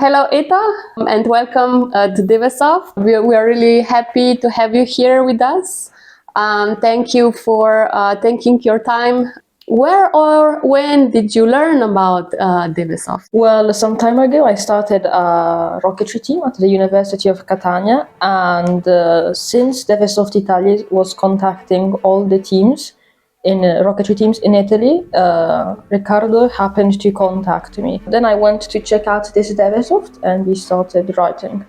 Hello, Etto, and welcome to DEWESoft. We are really happy to have you here with us. Thank you for taking your time. Where or when did you learn about DEWESoft? Well, some time ago, I started a rocketry team at the University of Catania, and since DEWESoft Italia was contacting all the teams in rocketry teams in Italy, Riccardo happened to contact me. Then I went to check out this DEWESoft, and we started writing.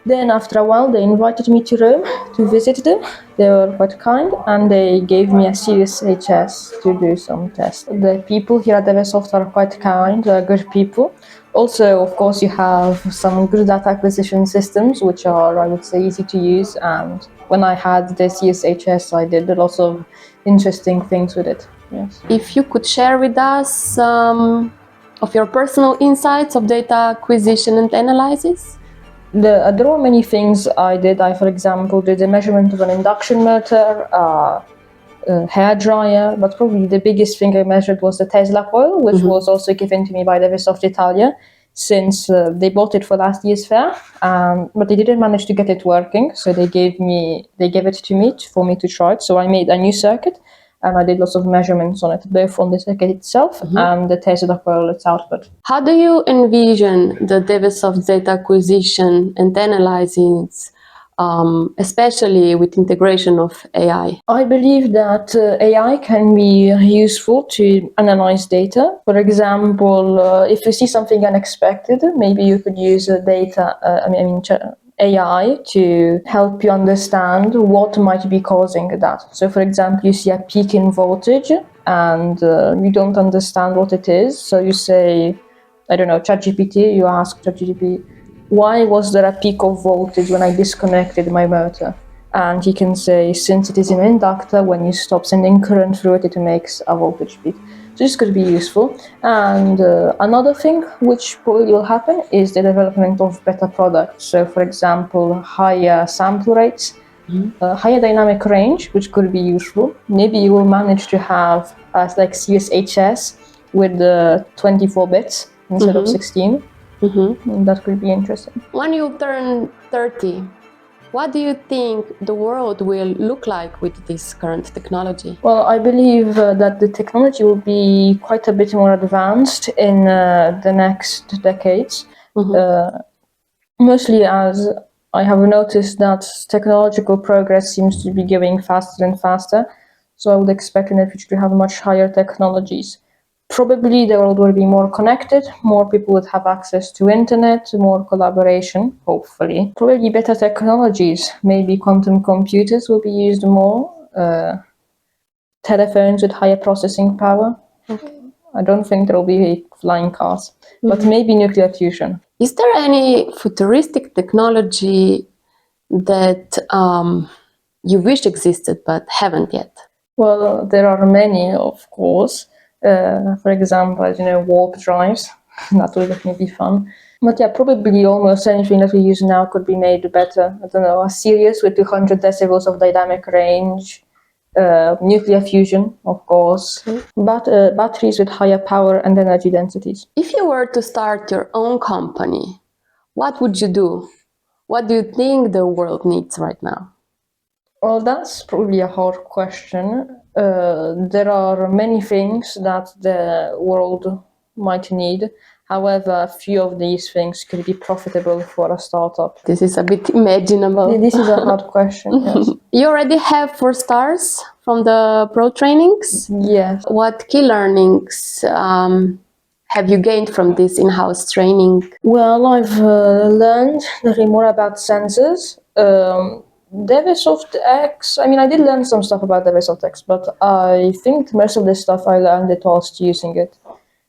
Then after a while, they invited me to Rome to visit them. They were quite kind, and they gave me a serious HS to do some tests. The people here at DEWESoft are quite kind, they're good people. Also, of course, you have some good data acquisition systems, which are, I would say, easy to use. And when I had the CSHS, I did a lot of interesting things with it. Yes. If you could share with us some of your personal insights of data acquisition and analysis? There were many things I did. I, for example, did a measurement of an induction motor, a hair dryer, but probably the biggest thing I measured was the Tesla coil, which was also given to me by DEWESoft Italia, since they bought it for last year's fair, but they didn't manage to get it working, so they gave it to me for me to try it. So I made a new circuit, and I did lots of measurements on it, both on the circuit itself and the Tesla coil, its output. How do you envision the DEWESoft data acquisition and analysis, especially with integration of AI? I believe that AI can be useful to analyze data. For example, if you see something unexpected, maybe you could use AI to help you understand what might be causing that. So, for example, you see a peak in voltage and you don't understand what it is. So you say, I don't know, ChatGPT, you ask ChatGPT, why was there a peak of voltage when I disconnected my motor? And he can say, since it is an inductor, when you stop sending current through it, it makes a voltage peak. So this could be useful. And another thing which probably will happen is the development of better products. So, for example, higher sample rates, higher dynamic range, which could be useful. Maybe you will manage to have like CSHS with 24 bits instead of 16. That could be interesting. When you turn 30, what do you think the world will look like with this current technology? Well, I believe that the technology will be quite a bit more advanced in the next decades. Mostly as I have noticed that technological progress seems to be going faster and faster. So I would expect in the future to have much higher technologies. Probably the world will be more connected, more people would have access to internet, more collaboration, hopefully. Probably better technologies, maybe quantum computers will be used more, telephones with higher processing power. I don't think there will be flying cars, but maybe nuclear fusion. Is there any futuristic technology that you wish existed but haven't yet? Well, there are many, of course. For example, warp drives. That would definitely be fun. But yeah, probably almost anything that we use now could be made better. I don't know, a Sirius with 200 decibels of dynamic range, nuclear fusion, of course, but batteries with higher power and energy densities. If you were to start your own company, what would you do? What do you think the world needs right now? Well, that's probably a hard question. There are many things that the world might need. However, a few of these things could be profitable for a startup. This is a bit imaginable. This is a hard question, yes. You already have 4 stars from the pro trainings? Yes. What key learnings have you gained from this in-house training? Well, I've learned nothing more about sensors. DEWESoft X, I did learn some stuff about DEWESoft X, but I think most of the stuff I learned it whilst using it.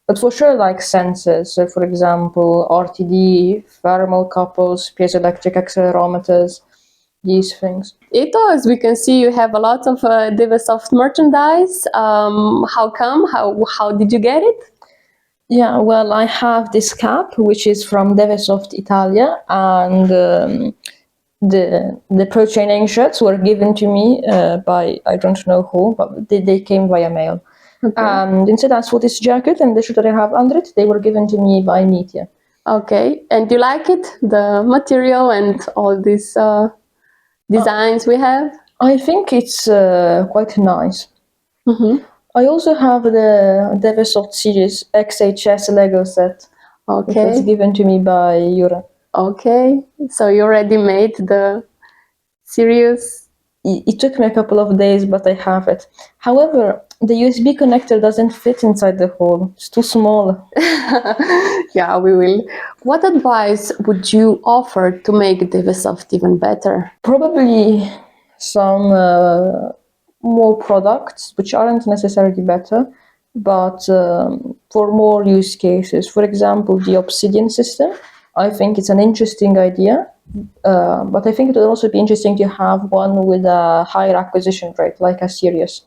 But for sure, like sensors, so for example, RTD, thermocouples, piezoelectric accelerometers, these things. Etto, as we can see, you have a lot of DEWESoft merchandise. How come? How did you get it? Yeah, well, I have this cap, which is from DEWESoft Italia, and the pro training shirts were given to me by I don't know who, but they came via mail. Okay. And instead, as for this jacket and the shirt that I have under it, they were given to me by Mitja. Okay, and you like it, the material and all these designs we have? I think it's quite nice. Mm-hmm. I also have the DEWESoft series XHS Lego set. It was Okay, given to me by Jure. okay. So you already made the series? It took me a couple of days, but I have it. However, the USB connector doesn't fit inside the hole. It's too small. Yeah, we will. What advice would you offer to make DEWESoft even better? Probably some more products, which aren't necessarily better, but for more use cases. For example, the Obsidian system. I think it's an interesting idea, but I think it would also be interesting to have one with a higher acquisition rate, like a Sirius.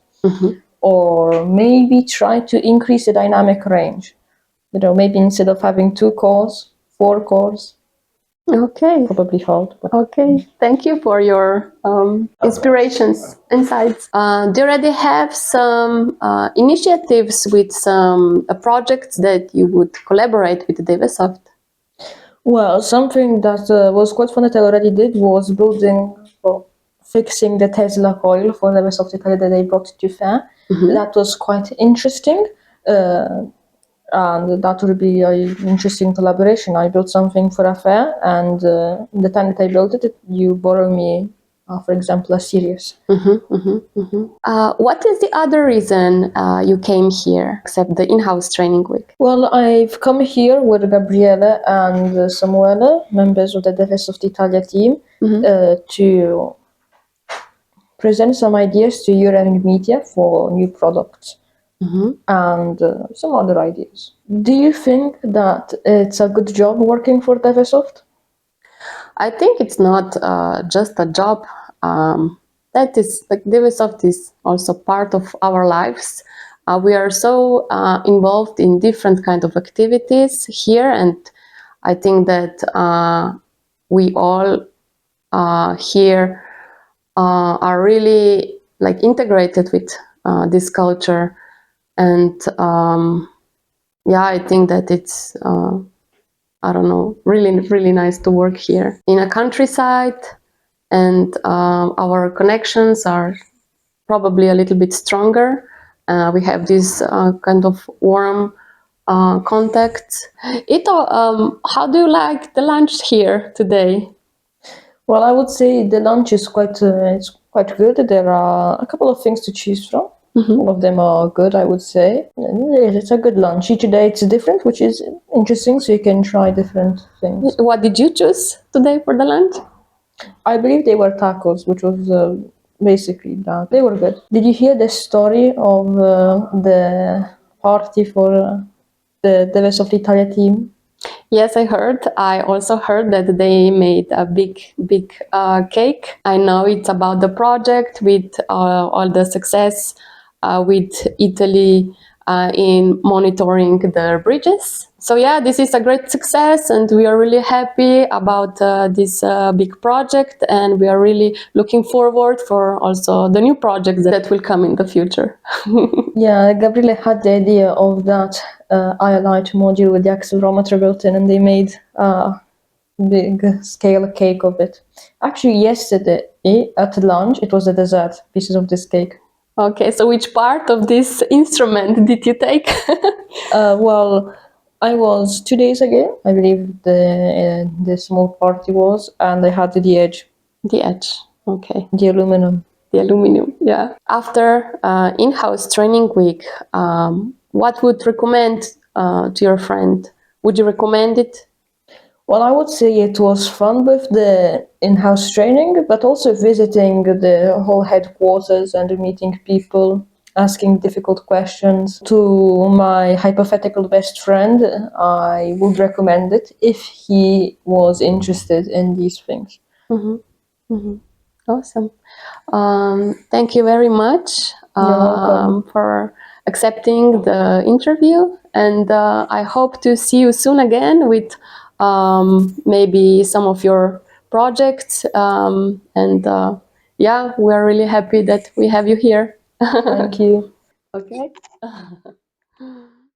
Or maybe try to increase the dynamic range. Maybe instead of having 2 cores, 4 cores. Okay. Probably hard. But Okay, thank you for your inspirations, insights. Do you already have some initiatives with some projects that you would collaborate with DEWESoft? Well, something that was quite fun that I already did was fixing the Tesla coil for the DEWESoft Italia that they brought to fair. That was quite interesting, and that would be an interesting collaboration. I built something for a fair, and the time that I built it, you borrow me, for example, a Sirius. What is the other reason you came here, except the in-house training week? Well, I've come here with Gabriele and Samuele, members of the DEWESoft Italia team, to present some ideas to Jure and Mitja for new products and some other ideas. Do you think that it's a good job working for DEWESoft? I think it's not just a job. That is, like, DEWESoft is also part of our lives. We are so involved in different kind of activities here, and I think that we all here are really like integrated with this culture, and yeah, I think that it's I don't know, really nice to work here in a countryside, and our connections are probably a little bit stronger. We have this kind of warm contact. How do you like the lunch here today? Well, I would say the lunch is it's quite good. There are a couple of things to choose from. All of them are good, I would say. And it's a good lunch. Each day it's different, which is interesting, so you can try different things. What did you choose today for the lunch? I believe they were tacos, which was basically that. They were good. Did you hear the story of the party for the DEWESoft Italia team? Yes, I heard. I also heard that they made a big cake. I know it's about the project with all the success with Italy in monitoring the bridges. So yeah, this is a great success, and we are really happy about this big project, and we are really looking forward for also the new projects that will come in the future. Yeah, Gabriele had the idea of that iolite module with the accelerometer built in, and they made a big scale cake of it. Actually, yesterday at lunch, it was a dessert, pieces of this cake. Okay, so which part of this instrument did you take? Well, I was 2 days ago, I believe the small party was, and I had the edge. The edge, okay. The aluminum. The aluminum, yeah. After in-house training week, what would recommend to your friend? Would you recommend it? Well, I would say it was fun with the in-house training, but also visiting the whole headquarters and meeting people, asking difficult questions. To my hypothetical best friend, I would recommend it if he was interested in these things. Awesome. Thank you very much for accepting the interview, and I hope to see you soon again with maybe some of your projects, and yeah, we're really happy that we have you here. Thank you. Okay.